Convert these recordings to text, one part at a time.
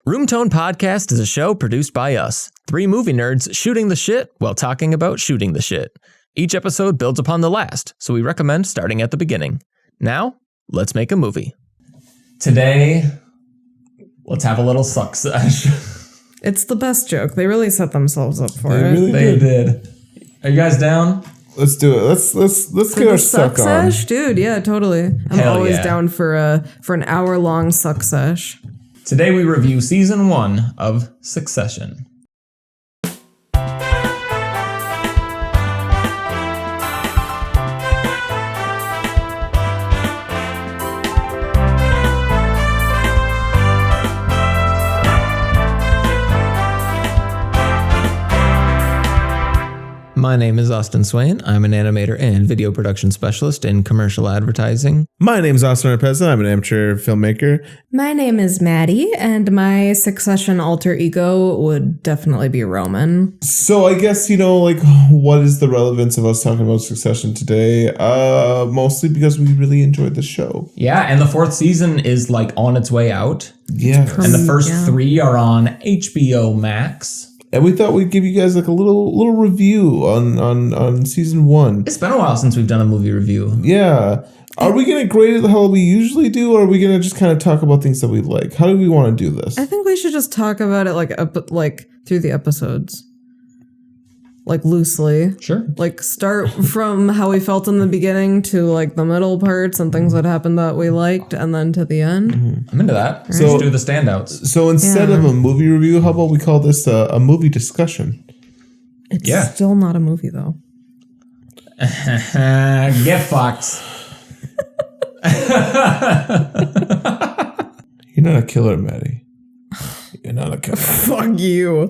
Roomtone Podcast is a show produced by us, three movie nerds shooting the shit while talking about shooting the shit. Each episode builds upon the last, so we recommend starting at the beginning. Now, let's make a movie. Today, let's have a little Succ sesh. It's the best joke. They really set themselves up for it. They did. Are you guys down? Let's do it. Let's get our Succ on. Sesh? Dude, yeah, totally. I'm Hell always yeah. down for an hour-long Succ sesh. Today we review Season 1 of Succession. My name is Austin Swain. I'm an animator and video production specialist in commercial advertising. My name is Austin Arpeza. I'm an amateur filmmaker. My name is Maddie, and my Succession alter ego would definitely be Roman. So I guess, what is the relevance of us talking about Succession today? Mostly because we really enjoyed the show. Yeah, and the fourth season is on its way out. Yeah. And the first three are on HBO Max. And we thought we'd give you guys a little review on season 1. It's been a while since we've done a movie review. Yeah. Are we going to grade it the hell we usually do, or are we going to just kind of talk about things that we like? How do we want to do this? I think we should just talk about it through the episodes. Loosely. Sure. Start from how we felt in the beginning to the middle parts and things that happened that we liked, and then to the end. Mm-hmm. I'm into that. So let's do the standouts. So instead of a movie review, how about we call this a movie discussion? It's still not a movie, though. Get fucked. You're not a killer, Maddie. You're not a killer. Fuck you.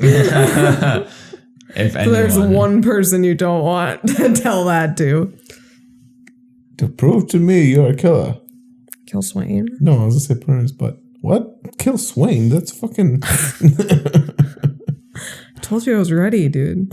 If There's one person you don't want to tell that to. To prove to me you're a killer. Kill Swain? No, I was going to say put it in his butt. What? Kill Swain? That's fucking... I told you I was ready, dude.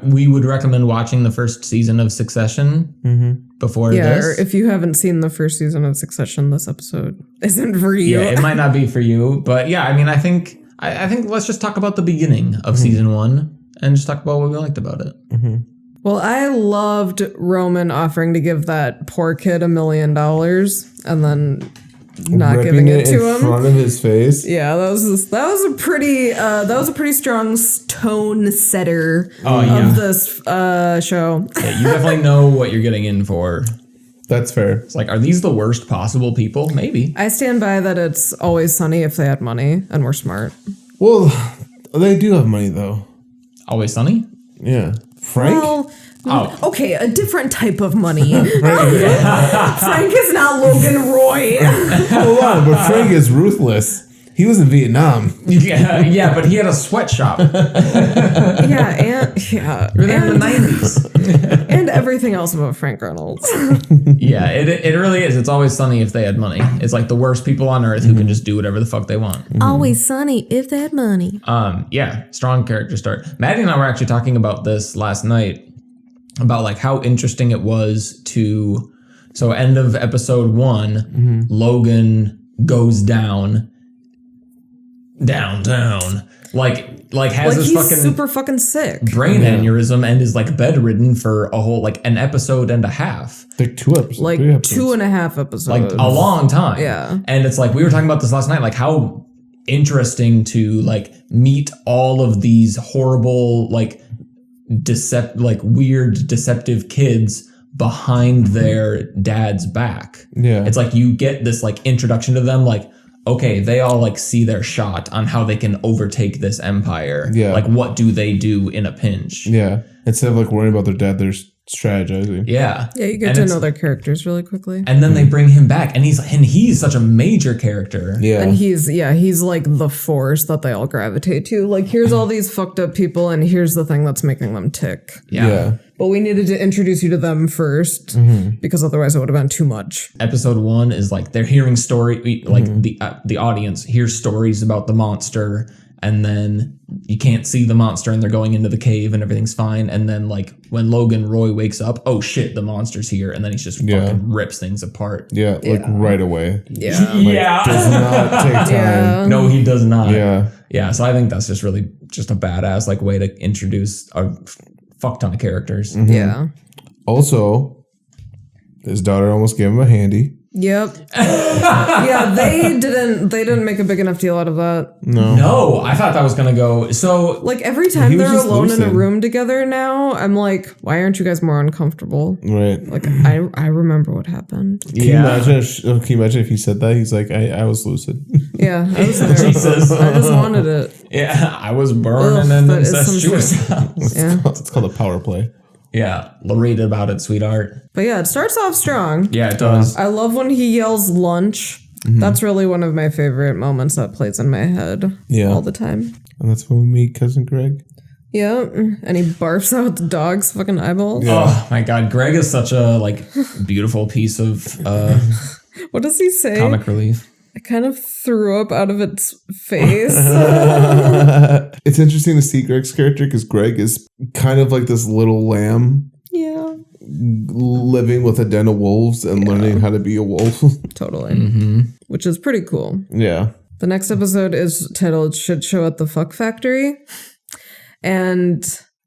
We would recommend watching the first season of Succession before this. Yeah, or if you haven't seen the first season of Succession, this episode isn't for you. Yeah, it might not be for you, but yeah, I think let's just talk about the beginning of season 1 and just talk about what we liked about it. Well, I loved Roman offering to give that poor kid $1 million and then not giving it to him in front of his face. Yeah, that was a pretty strong tone setter of this show. Yeah, you definitely know what you're getting in for. That's fair. It's are these the worst possible people? Maybe. I stand by that it's always sunny if they had money and were smart. Well, they do have money, though. Always Sunny? Yeah. Frank? Well, okay, a different type of money. Frank is not Logan Roy. Hold on, but Frank is ruthless. He was in Vietnam. Yeah, but he had a sweatshop. And We're there in the 90s. and everything else about Frank Reynolds. Yeah, it really is. It's always sunny if they had money. It's the worst people on earth who can just do whatever the fuck they want. Always sunny if they had money. Yeah, strong character start. Maddie and I were actually talking about this last night, about how interesting it was to... So end of episode 1, Logan goes downtown, has this he's fucking super fucking sick brain aneurysm and is bedridden for a whole an episode and a half, 2 episodes, 3 episodes. 2.5 episodes, a long time. Yeah, and it's we were talking about this last night, how interesting to meet all of these horrible weird deceptive kids behind their dad's back. Yeah, it's you get this introduction to them, okay, they all see their shot on how they can overtake this empire. Yeah. What do they do in a pinch? Yeah. Instead of worrying about their dad, they're strategizing. Yeah. Yeah, you get to know their characters really quickly. And then they bring him back, and he's such a major character. Yeah. And he's the force that they all gravitate to. Here's all these fucked up people, and here's the thing that's making them tick. Yeah. But we needed to introduce you to them first, because otherwise it would have been too much. Episode 1 is they're hearing story, the audience hears stories about the monster, and then you can't see the monster and they're going into the cave and everything's fine. And then like when Logan Roy wakes up, oh shit, the monster's here. And then he's just fucking rips things apart. Yeah, like right away. Yeah. Like, does not take time. Yeah. No, he does not. Yeah. Yeah, so I think that's just really just a badass like way to introduce a fuck ton of characters. Mm-hmm. Yeah. Also, his daughter almost gave him a handy. Yep. Yeah, they didn't make a big enough deal out of that. No, I thought that was gonna go. So Like every time He was they're just alone in a lucid. room together now, I'm like, why aren't you guys more uncomfortable? Right. Like I remember what happened. Can you imagine if he said that? He's like, I was lucid. Yeah, I was there. Jesus. I just wanted it. Yeah, I was burning Ugh, and that is some incestuous. Yeah. It's called a power play. Yeah, read about it, sweetheart. But yeah, it starts off strong. Yeah, it does. I love when he yells lunch. That's really one of my favorite moments that plays in my head all the time. And that's when we meet Cousin Greg. Yeah, and he barfs out the dog's fucking eyeballs. Yeah. Oh my god, Greg is such a like beautiful piece of What does he say? comic relief. I kind of threw up out of its face. It's interesting to see Greg's character because Greg is kind of like this little lamb Yeah, living with a den of wolves and learning how to be a wolf. totally. Which is pretty cool. Yeah. The next episode is titled Shit Show at the Fuck Factory. And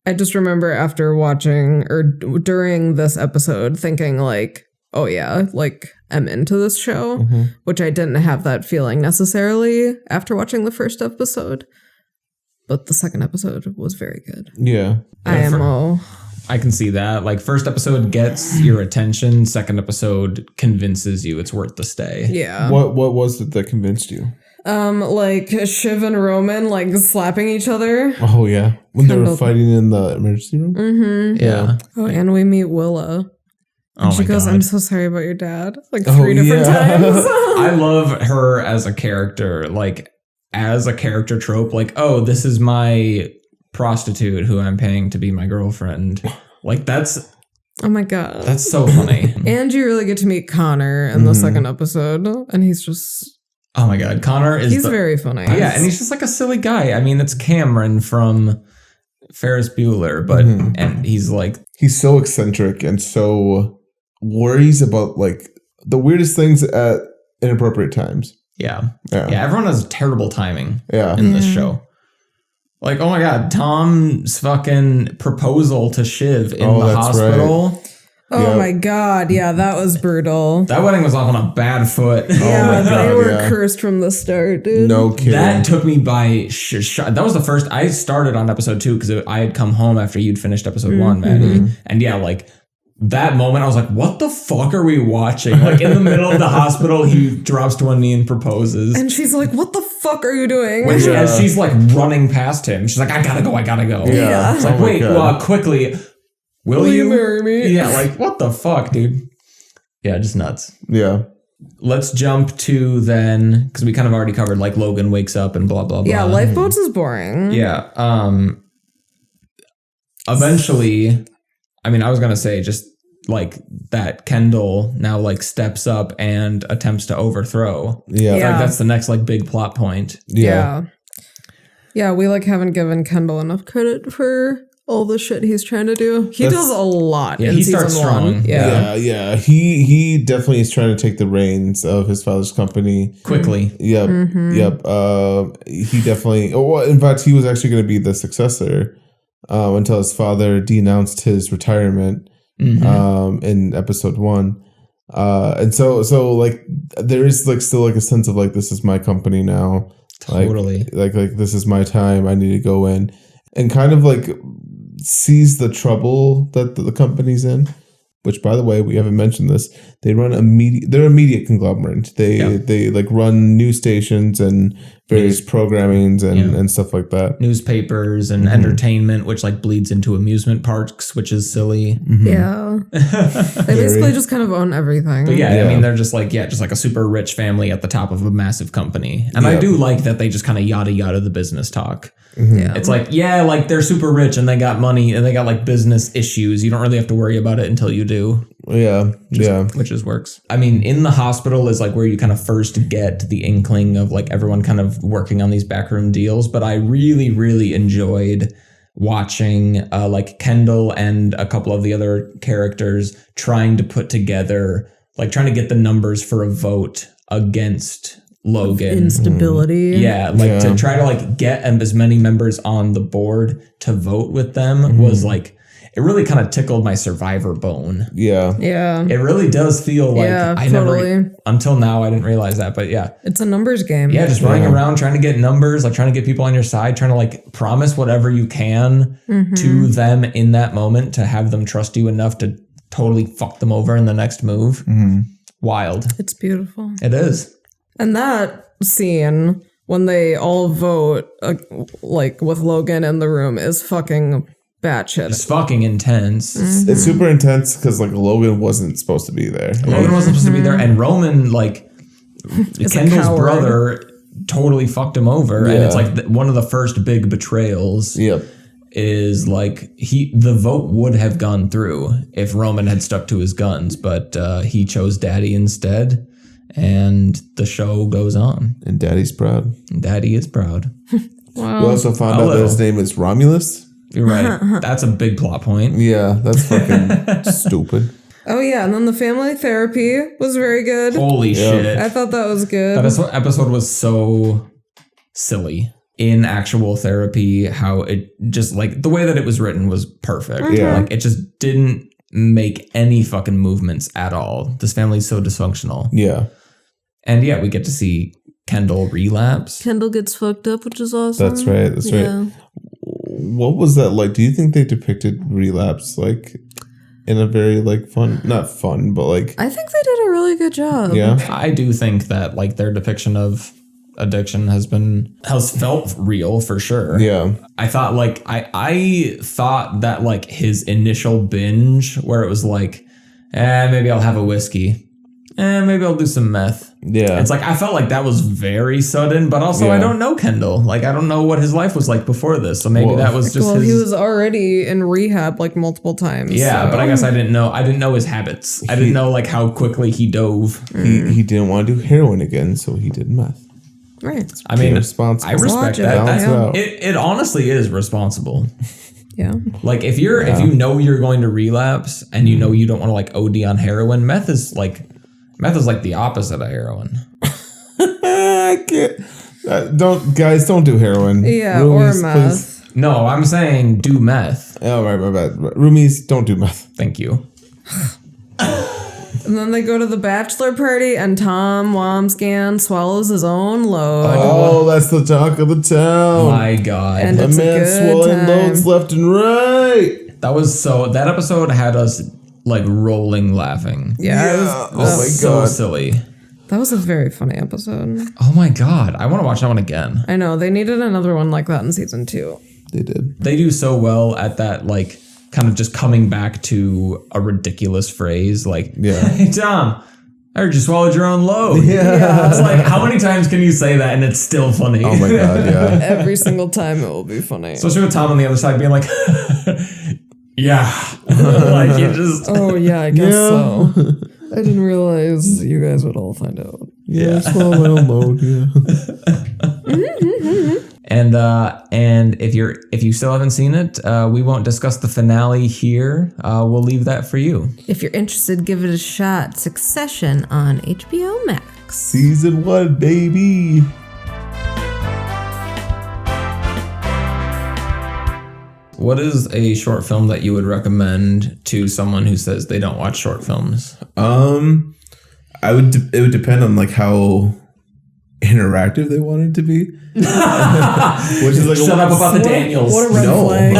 I just remember after watching or during this episode thinking like, oh yeah, like I'm into this show, which I didn't have that feeling necessarily after watching the first episode. But the second episode was very good. Yeah. IMO. I can see that. Like first episode gets your attention, second episode convinces you it's worth the stay. Yeah. What was it that convinced you? Like Shiv and Roman like slapping each other. Oh yeah. When they were Kindle. fighting in the emergency room? Mm-hmm. Yeah. Oh, and we meet Willa. Oh And she my goes, God. I'm so sorry about your dad. Like Oh, 3 different yeah. times. I love her as a character, like as a character trope, like, oh, this is my prostitute who I'm paying to be my girlfriend. Like that's Oh my God. so funny. And you really get to meet Connor in the second episode. And he's Oh my God. Connor is he's very funny. yeah, and he's just like a silly guy. I mean, it's Cameron from Ferris Bueller, but and he's like He's so eccentric and so worries about like the weirdest things at inappropriate times. yeah. Everyone has terrible timing Yeah. in this show. Like, oh my God, Tom's fucking proposal to Shiv in the that's hospital. Oh Yep. my God. Yeah, that was brutal. That wedding was off on a bad foot. Yeah, my God, they were yeah. cursed from the start, dude. No kidding. That took me by that was the first I started on episode 2 because I had come home after you'd finished episode 1, Maddie. And yeah, like that moment I was like, what the fuck are we watching? Like in the middle of the hospital, he drops to one knee and proposes. And she's like, what the fuck are you doing? When as she's like running past him, she's like, I gotta go. Yeah. It's like, Oh my wait, God. quickly, will you marry me? Yeah, like what the fuck, dude? Yeah, just nuts. Yeah. Let's jump to then, because we kind of already covered like Logan wakes up and blah blah blah. Yeah, Lifeboats is boring. Yeah. Eventually, I mean, I was gonna say just like that Kendall now like steps up and attempts to overthrow. Yeah. I Yeah. think that's the next like big plot point. Yeah. Yeah, we like haven't given Kendall enough credit for all the shit he's trying to do. He does a lot in he season starts 1. strong. Yeah. Yeah. He definitely is trying to take the reins of his father's company. Quickly. Yep. He definitely. Oh, well, in fact, he was actually going to be the successor until his father denounced his retirement in episode 1. And so like there is like still like a sense of like this is my company now. Totally. Like this is my time. I need to go in and kind of like sees the trouble that the company's in. Which, by the way, we haven't mentioned this. They run they're a media conglomerate. They like run news stations and various programmings and stuff like that. Newspapers and entertainment, which like bleeds into amusement parks, which is silly. Yeah. They basically just kind of own everything. But I mean, they're just like a super rich family at the top of a massive company. And I do like that they just kind of yada yada the business talk. Yeah. It's like, like they're super rich and they got money and they got like business issues. You don't really have to worry about it until you do. Yeah. Which works. I mean, in the hospital is like where you kind of first get the inkling of like everyone kind of working on these backroom deals. But I really, really enjoyed watching like Kendall and a couple of the other characters trying to put together, like trying to get the numbers for a vote against Logan. Instability. Yeah, like to try to like get as many members on the board to vote with them was like, it really kind of tickled my survivor bone. Yeah. It really does feel like I never, until now, I didn't realize that, but yeah. It's a numbers game. Yeah, just running around trying to get numbers, like trying to get people on your side, trying to like promise whatever you can to them in that moment to have them trust you enough to totally fuck them over in the next move. Wild. It's beautiful. It is. And that scene when they all vote, like with Logan in the room, is fucking batshit. It's fucking intense. It's super intense because like Logan wasn't supposed to be there. Logan wasn't supposed to be there, and Roman, like Kendall's brother, totally fucked him over, and it's like one of the first big betrayals. Is like the vote would have gone through if Roman had stuck to his guns, but he chose Daddy instead, and the show goes on. And Daddy's proud. Daddy is proud. Wow. We also found out that his name is Romulus. You're right. That's a big plot point. Yeah, that's fucking stupid. Oh yeah, and then the family therapy was very good. Holy shit. I thought that was good. That episode was so silly. In actual therapy, how it just like the way that it was written was perfect. Yeah. Like it just didn't make any fucking movements at all. This family's so dysfunctional. Yeah. And yeah, we get to see Kendall relapse. Kendall gets fucked up, which is awesome. That's right. That's right. What was that like? Do you think they depicted relapse like in a very like fun, not fun, but like... I think they did a really good job. Yeah. I do think that like their depiction of addiction has felt real for sure. Yeah. I thought like I thought that like his initial binge where it was like, maybe I'll have a whiskey. Maybe I'll do some meth. Yeah. It's like I felt like that was very sudden, but also I don't know Kendall. Like I don't know what his life was like before this. So maybe that was just he was already in rehab like multiple times. Yeah, so. But I guess I didn't know his habits. I didn't know like how quickly he dove. He didn't want to do heroin again, so he did meth. Right. I mean, responsible. I respect that. It honestly is responsible. Yeah. Like if you know you're going to relapse and you know you don't want to like OD on heroin, meth is like the opposite of heroin. I can't. Don't do heroin. Yeah, Roomies, or meth. Please. No, I'm saying do meth. Oh, right, my bad. Roomies, don't do meth. Thank you. And then they go to the bachelor party, and Tom Wamsgans swallows his own load. Oh, that's the talk of the town. My God. And it's a good swallowing time. loads left and right. That episode had us like rolling laughing. Yeah. Oh my So God. silly. That was a very funny episode. Oh my God. I want to watch that one again. I know. They needed another one like that in season 2. They did. They do so well at that, like, kind of just coming back to a ridiculous phrase. Like, hey, Tom, I heard you swallowed your own load. Yeah. It's like, how many times can you say that and it's still funny? Oh my God, yeah. Every single time it will be funny. Especially with Tom on the other side being like, yeah. Like, you just... Oh, yeah, I guess so. I didn't realize you guys would all find out. Yeah, swallow my own load, yeah. And if you still haven't seen it, we won't discuss the finale here. We'll leave that for you. If you're interested, give it a shot. Succession on HBO Max. Season 1, baby. What is a short film that you would recommend to someone who says they don't watch short films? It would depend on like how interactive they want it to be. Which is like shut up about the Daniels. What a red flag.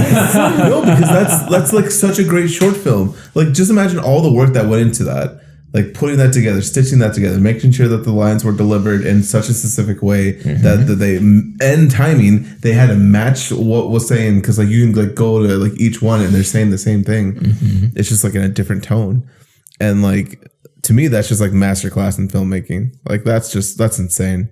No, because that's like such a great short film. Like just imagine all the work that went into that. Like putting that together, stitching that together, making sure that the lines were delivered in such a specific way that they and timing, they had to match what was saying, because like you can like go to like each one and they're saying the same thing. It's just like in a different tone. And like to me, that's just like masterclass in filmmaking. Like that's insane.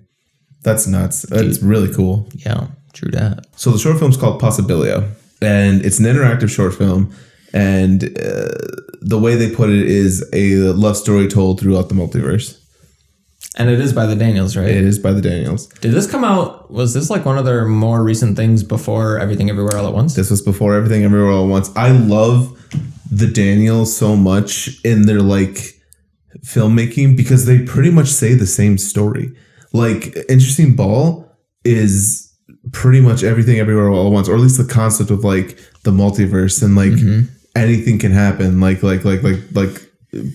That's nuts. It's really cool. Yeah, true that. So the short film's called Possibilia, and it's an interactive short film. And the way they put it is a love story told throughout the multiverse. And it is by the Daniels, right? It is by the Daniels. Did this come out? Was this like one of their more recent things before Everything Everywhere All at Once? This was before Everything Everywhere All at Once. I love the Daniels so much in their like filmmaking because they pretty much say the same story. Like Interesting Ball is pretty much Everything Everywhere All at Once, or at least the concept of like the multiverse and like anything can happen. Like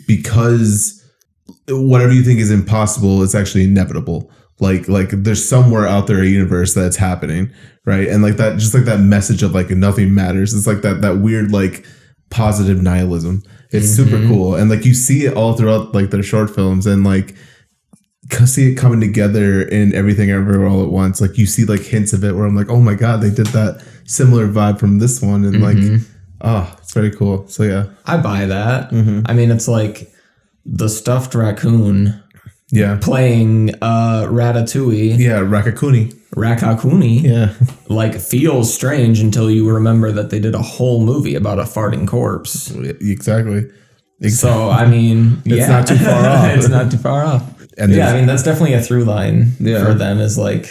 because whatever you think is impossible is actually inevitable. Like there's somewhere out there a universe that's happening, right? And like that, just like that message of like nothing matters. It's like that weird like positive nihilism. It's super cool, and like you see it all throughout like their short films, and like see it coming together in Everything Everywhere All at Once. Like you see like hints of it where I'm like, oh my god, they did that similar vibe from this one, and like, it's very cool. So yeah, I buy that. I mean, it's like the stuffed raccoon playing Ratatouille. Yeah, Rakakuni. Yeah. Like feels strange until you remember that they did a whole movie about a farting corpse. Exactly. So, I mean, it's not too far off. It's not too far off. And I mean, that's definitely a through line for them is like,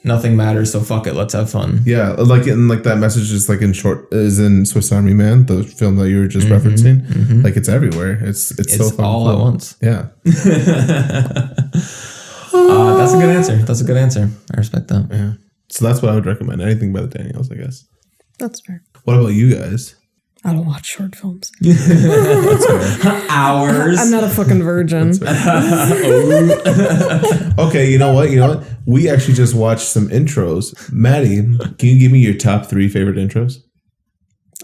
nothing matters, so fuck it, let's have fun. Yeah, like and like that message is like in short is in Swiss Army Man, the film that you were just referencing. Like it's everywhere. It's so fun. All at once. Yeah. That's a good answer. That's a good answer. I respect that. Yeah. So that's what I would recommend. Anything by the Daniels, I guess. That's fair. What about you guys? I don't watch short films. Hours. I'm not a fucking virgin. Okay, you know what? We actually just watched some intros. Maddie, can you give me your top 3 favorite intros?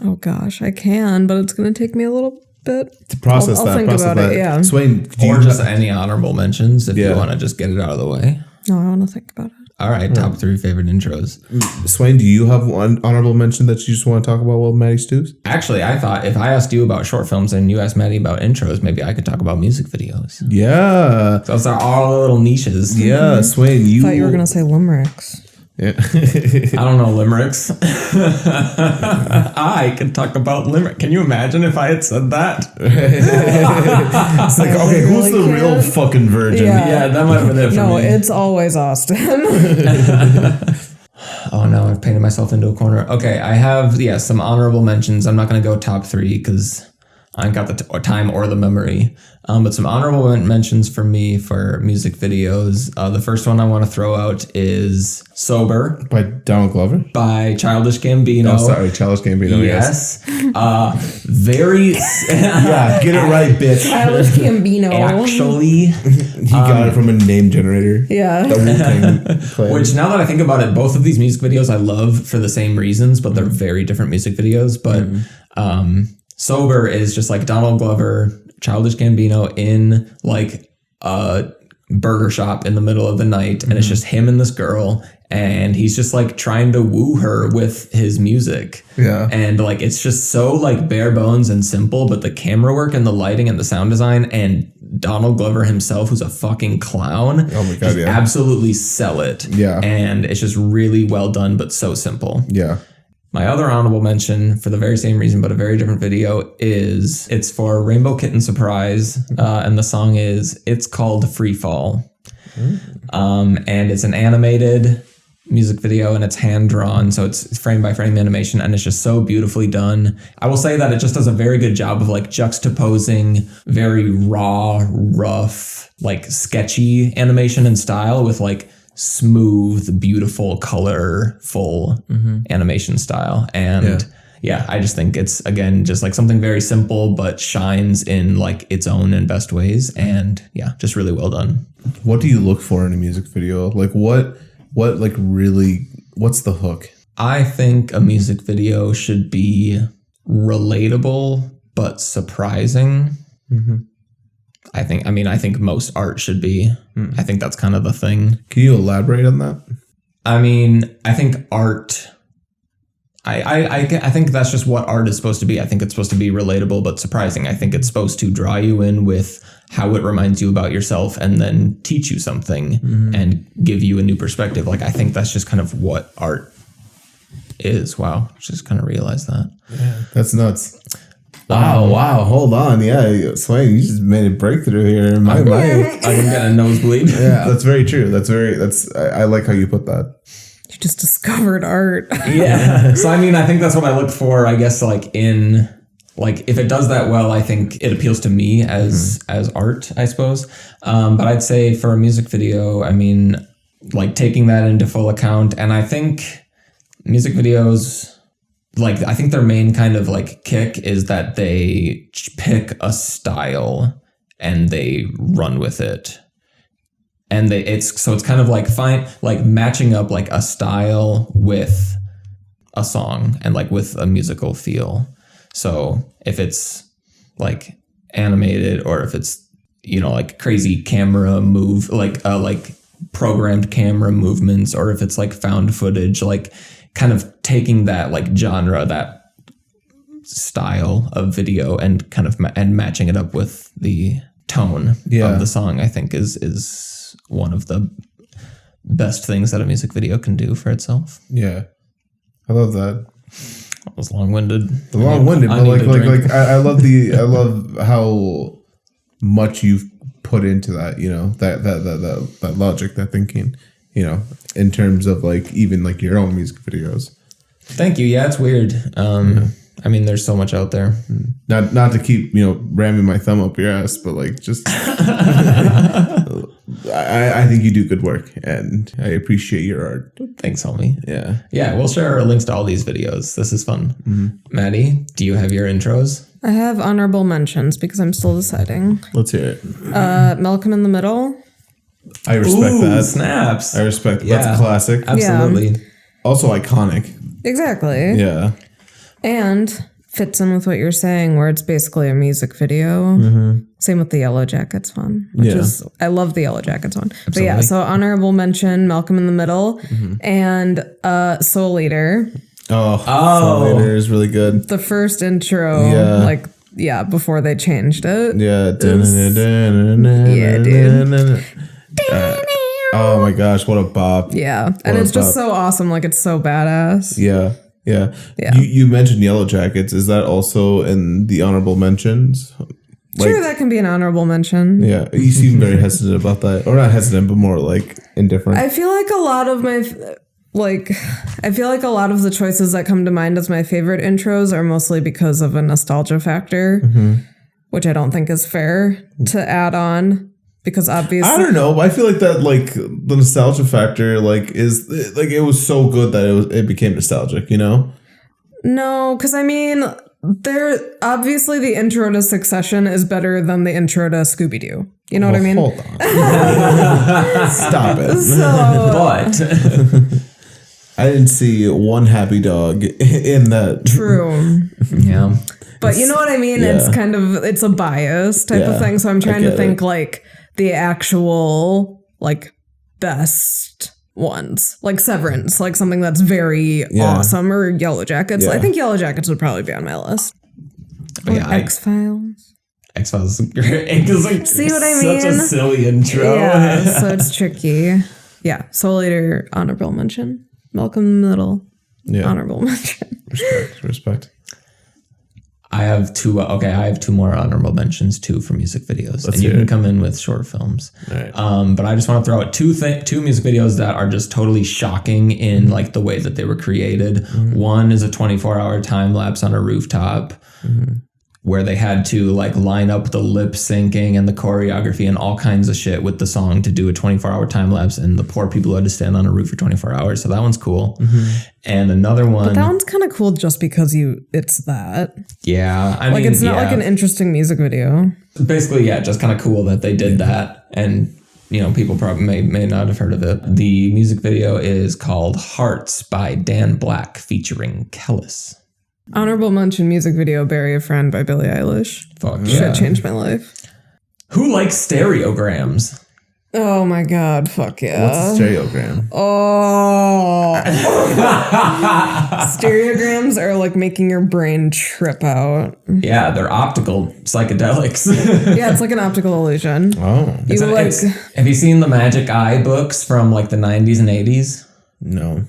Oh gosh, I can, but it's going to take me a little bit to process I'll think about it, yeah. Swain, or just any honorable mentions if you want to just get it out of the way. No, I want to think about it. All right, top 3 favorite intros. Swain, do you have one honorable mention that you just want to talk about while Maddie stews? Actually, I thought if I asked you about short films and you asked Maddie about intros, maybe I could talk about music videos. Yeah. Those are all little niches. Yeah, Swain, I thought you were going to say limericks. Yeah. I don't know limericks. I can talk about limerick. Can you imagine if I had said that? It's like, okay, who's the real fucking virgin? Yeah, that might have been it for me. No, it's always Austin. Oh no, I've painted myself into a corner. Okay, I have some honorable mentions. I'm not going to go top 3 because I ain't got the time or the memory. But some honorable mentions for me for music videos. The first one I want to throw out is Sober. By Donald Glover? By Childish Gambino. Oh, sorry, Childish Gambino. Yes. Very... Yeah, get it right, bitch. Childish Gambino. Actually... He got it from a name generator. Yeah. The Wu-Tang Clan. Which, now that I think about it, both of these music videos I love for the same reasons, but they're very different music videos. But Sober is just like Donald Glover, Childish Gambino in like a burger shop in the middle of the night, and it's just him and this girl, and he's just like trying to woo her with his music. Yeah. And like it's just so like bare bones and simple, but the camera work and the lighting and the sound design and Donald Glover himself, who's a fucking clown, oh my God, absolutely sell it. Yeah. And it's just really well done, but so simple. Yeah. My other honorable mention, for the very same reason, but a very different video, it's for Rainbow Kitten Surprise, and the song it's called Free Fall. And it's an animated music video, and it's hand-drawn, so it's frame-by-frame animation, and it's just so beautifully done. I will say that it just does a very good job of like juxtaposing very raw, rough, like sketchy animation and style with like smooth, beautiful, colorful animation style. And I just think it's, again, just like something very simple but shines in like its own and best ways, and just really well done. What do you look for in a music video? Like what like really, what's the hook? I think a music video should be relatable but surprising. I think most art should be. I think that's kind of the thing. Can you elaborate on that? I mean, I think art... I think that's just what art is supposed to be. I think it's supposed to be relatable but surprising. I think it's supposed to draw you in with how it reminds you about yourself and then teach you something and give you a new perspective. Like, I think that's just kind of what art is. Wow. Just kind of realized that. Yeah, that's nuts. Wow. Hold on. Yeah. Swain, you just made a breakthrough here in my mind. I'm getting a nosebleed. Yeah, that's very true. I like how you put that. You just discovered art. Yeah. So, I mean, I think that's what I look for, I guess, like if it does that well, I think it appeals to me as art, I suppose. But I'd say for a music video, I mean, like taking that into full account. And I think music videos, like, I think their main kind of like kick is that they pick a style and they run with it. And it's kind of like matching up like a style with a song and like with a musical feel. So if it's like animated or if it's, like crazy camera move, like programmed camera movements, or if it's like found footage, like kind of taking that like genre, that style of video and kind of and matching it up with the tone of the song, I think is one of the best things that a music video can do for itself. Yeah. I love that. That was long-winded. Long-winded, but I love how much you've put into that, that logic, that thinking, in terms of like even like your own music videos. Thank you. Yeah, it's weird. I mean, there's so much out there. Not to keep, ramming my thumb up your ass, but like just I think you do good work and I appreciate your art. Thanks, homie. Yeah. Yeah, we'll share our links to all these videos. This is fun. Mm-hmm. Maddie, do you have your intros? I have honorable mentions because I'm still deciding. Let's hear it. Malcolm in the Middle. I respect that. Snaps. I respect that. Yeah. That's a classic. Absolutely. Yeah. Also iconic. Exactly. Yeah. And fits in with what you're saying, where it's basically a music video. Mm-hmm. Same with the Yellow Jackets one. I love the Yellow Jackets one. Absolutely. But yeah, so honorable mention, Malcolm in the Middle, and Soul Eater. Soul Eater is really good. The first intro, before they changed it. Yeah. Dude. Oh my gosh, what a bop. Yeah. And it's just so awesome. Like, it's so badass. Yeah. Yeah. You mentioned Yellow Jackets. Is that also in the honorable mentions? Sure, that can be an honorable mention. Yeah. You seem very hesitant about that. Or not hesitant, but more like indifferent. I feel like a lot of the choices that come to mind as my favorite intros are mostly because of a nostalgia factor, which I don't think is fair to add on. Because obviously, I don't know. I feel like that, like the nostalgia factor, like is like it was so good that it became nostalgic. No, because I mean, obviously the intro to Succession is better than the intro to Scooby Doo. You know what I mean? Hold on. Stop it. But I didn't see one happy dog in that. True. Yeah. But you know what I mean? Yeah. It's a bias type of thing. So I'm trying to think like the actual like best ones, like Severance, like something that's very awesome, or Yellow Jackets. I think Yellow Jackets would probably be on my list. Or X-Files. X-Files is great. See what I mean? Such a silly intro. Yeah, so it's tricky. Yeah, Soul Eater, honorable mention. Malcolm in the Middle, honorable mention. Respect. I have two more honorable mentions too for music videos. Let's and you can come in with short films. Right. But I just want to throw out two music videos that are just totally shocking in like the way that they were created. One is a 24-hour time lapse on a rooftop where they had to like line up the lip syncing and the choreography and all kinds of shit with the song to do a 24-hour time lapse, and the poor people who had to stand on a roof for 24 hours. So that one's cool. And another one, but that one's kind of cool just because it's that. Yeah, I mean, it's not like an interesting music video. Basically, just kind of cool that they did that, and people probably may not have heard of it. The music video is called "Hearts" by Dan Black featuring Kellis. Honorable mention music video, Bury a Friend by Billie Eilish. Fuck yeah. Shit changed my life. Who likes stereograms? Oh my god, fuck yeah. What's a stereogram? Oh. Stereograms are like making your brain trip out. Yeah, they're optical psychedelics. Yeah, it's like an optical illusion. Oh. Have you seen the Magic Eye books from like the 90s and 80s? No.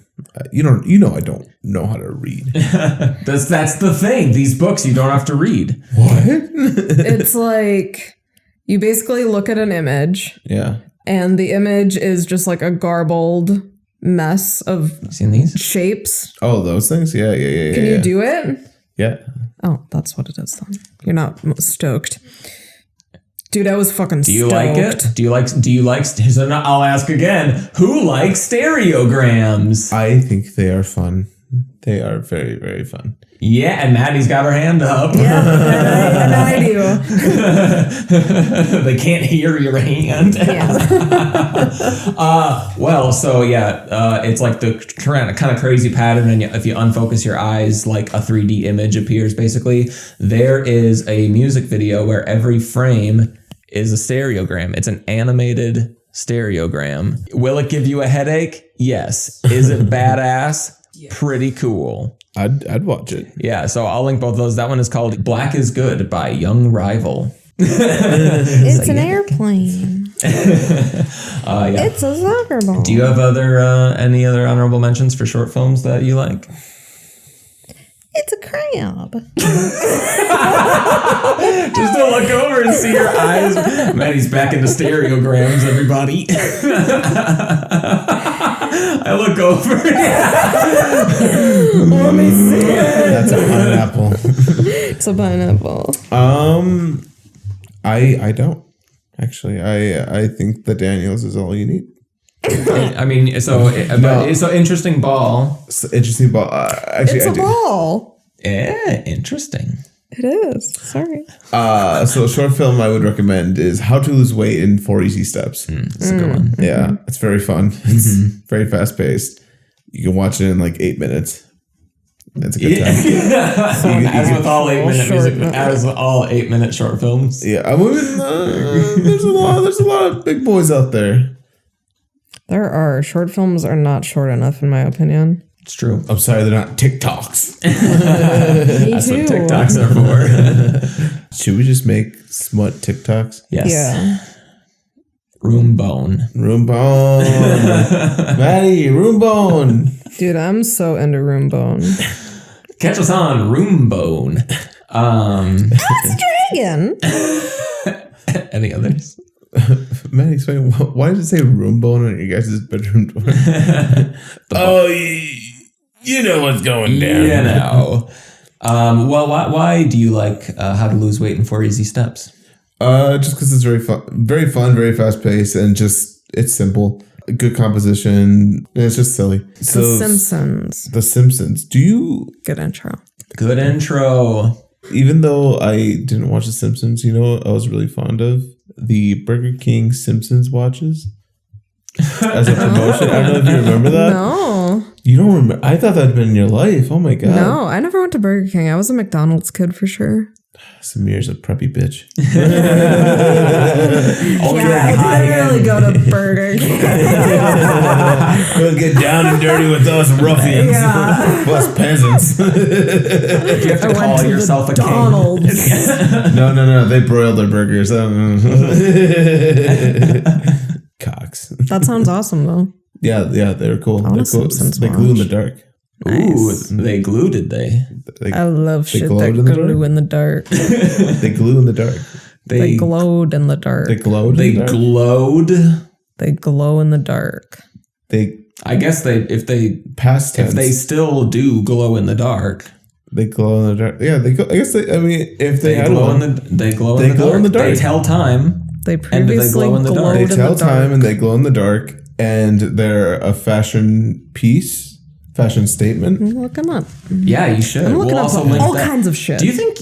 You know I don't know how to read. That's the thing. These books you don't have to read. What? It's like you basically look at an image. Yeah. And the image is just like a garbled mess of Seen these? shapes. Oh, those things? Yeah. Can you do it? Yeah. Oh, that's what it is then. You're not stoked. Dude, I was fucking stoked. Do you like it? Do you like so now I'll ask again. Who likes stereograms? I think they are fun. They are very, very fun. Yeah, and Maddie's got her hand up. Yeah, and I do. They can't hear your hand. It's like the kind of crazy pattern, and if you unfocus your eyes, like a 3D image appears, basically. There is a music video where every frame is a stereogram. It's an animated stereogram. Will it give you a headache? Yes. Is it badass? Yes. Pretty cool. I'd watch it. Yeah, so I'll link both of those. That one is called Black is Good by Young Rival. It's an airplane. Yeah. It's a soccer ball. Do you have any other honorable mentions for short films that you like? It's a crab. Just to look over and see your eyes. Maddie's back into stereograms, everybody. I look over. Let me see it. That's a pineapple. It's a pineapple. I don't. Actually, I think the Daniels is all you need. I mean, it's an interesting ball. Interesting ball. Actually, it's a ball. Yeah, interesting. It is. Sorry. So a short film I would recommend is How to Lose Weight in 4 Easy Steps. That's a good one. Mm-hmm. Yeah, it's very fun. It's very fast paced. You can watch it in like 8 minutes. That's a good time. As with all 8-minute short films. Yeah, I mean, there's a lot of big boys out there. There are. Short films are not short enough, in my opinion. It's true. I'm sorry, they're not TikToks. That's what TikToks are for. Should we just make smut TikToks? Yes. Yeah. Room bone. Maddie, room bone. Dude, I'm so into room bone. Catch us on Room Bone. That's Dragon. Any others? Maddie, explain, why does it say room bone on your guys' bedroom door? You know what's going down. You know. Well, why do you like How to Lose Weight in 4 Easy Steps? Just because it's very fun, very fast paced, and just it's simple. Good composition. It's just silly. The Simpsons. The Simpsons. Do you? Good intro. Good intro. Even though I didn't watch The Simpsons, you know what I was really fond of? The Burger King Simpsons watches. As a promotion. I don't know if you remember that. No. You don't remember? I thought that had been in your life. Oh my God. No, I never went to Burger King. I was a McDonald's kid for sure. Samir's a preppy bitch. I really go to Burger King. We'll get down and dirty with those ruffians. Yeah. Us peasants. You have to call yourself a McDonald's. king. No. They broil their burgers. Cocks. That sounds awesome, though. Yeah, they're cool. They're cool. Simpsons They glue in the dark. Nice. Ooh, they glue, did they? I love shit that glue in the dark. They glue in the dark. They glowed in the dark. They glowed. They glowed. They glow in the dark. I guess if they past tense. If they still do glow in the dark. They glow in the dark. Yeah, I guess they. I mean, if they had glow one, they glow in the dark. They tell time. They previously glowed in the dark. They tell time and they glow in the dark, and they're a fashion piece. Fashion statement. Look them up. Yeah, you should. I'm looking up all kinds of shit. Do you think?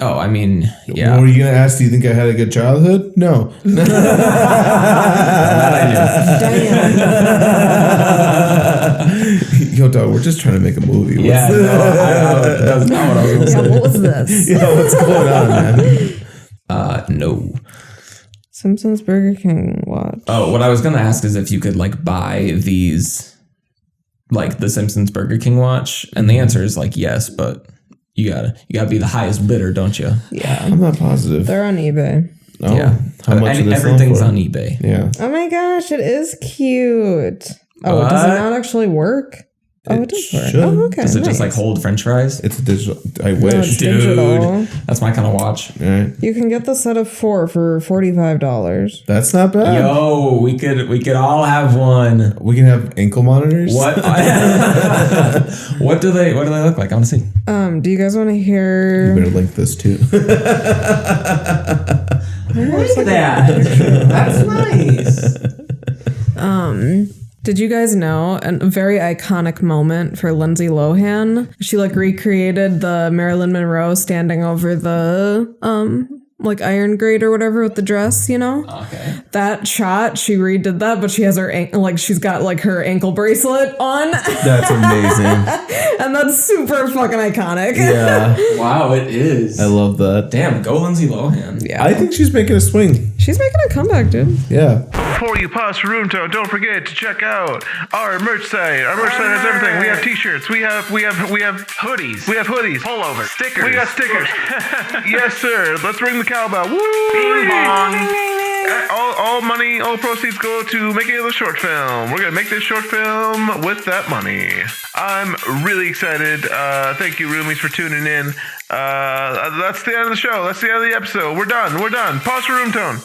Oh, I mean, yeah. What were you gonna ask? Do you think I had a good childhood? No. Damn. Yo, dog, we're just trying to make a movie. Yeah, that's not what I was gonna say. Yeah, what was this? Yeah, what's going on, man? No. Simpsons Burger King watch. Oh, what I was gonna ask is if you could like buy these. Like the Simpsons Burger King watch, and the answer is like yes, but you gotta be the highest bidder, don't you? Yeah, I'm not positive. They're on eBay. Oh, yeah, how much? Everything's on eBay. Yeah. Oh my gosh, it is cute. Oh, does it not actually work? Oh, it does work. should. Oh, okay. Does it just like nice. hold French fries? It's a digital. I No, wish. it's digital. That's my kind of watch. All right. You can get the set of 4 for $45. That's not bad. Yo, we could all have one. We can have ankle monitors. What? What do they look like? I want to see. Do you guys want to You hear? better link this too. Look at that. That's nice. Did you guys know a very iconic moment for Lindsay Lohan? She like recreated the Marilyn Monroe standing over the like iron grate or whatever with the dress, you know? Okay. That shot, she redid that, but she has her she's got like her ankle bracelet on. That's amazing. And that's super fucking iconic. Yeah, Wow, it is. I love that. Damn, go Lindsay Lohan. Yeah. I think she's making a swing. She's making a comeback, dude. Yeah. Before you pause for room tone, don't forget to check out our merch site. Our merch site has everything. We have t-shirts. We have hoodies. We have hoodies. Pullovers. Stickers. We got stickers. Yes, sir. Let's ring the cowbell. Woo! Bing bong. All money, all proceeds go to making the short film. We're gonna make this short film with that money. I'm really excited. Thank you, Roomies, for tuning in. That's the end of the show. That's the end of the episode. We're done. Pause for room tone.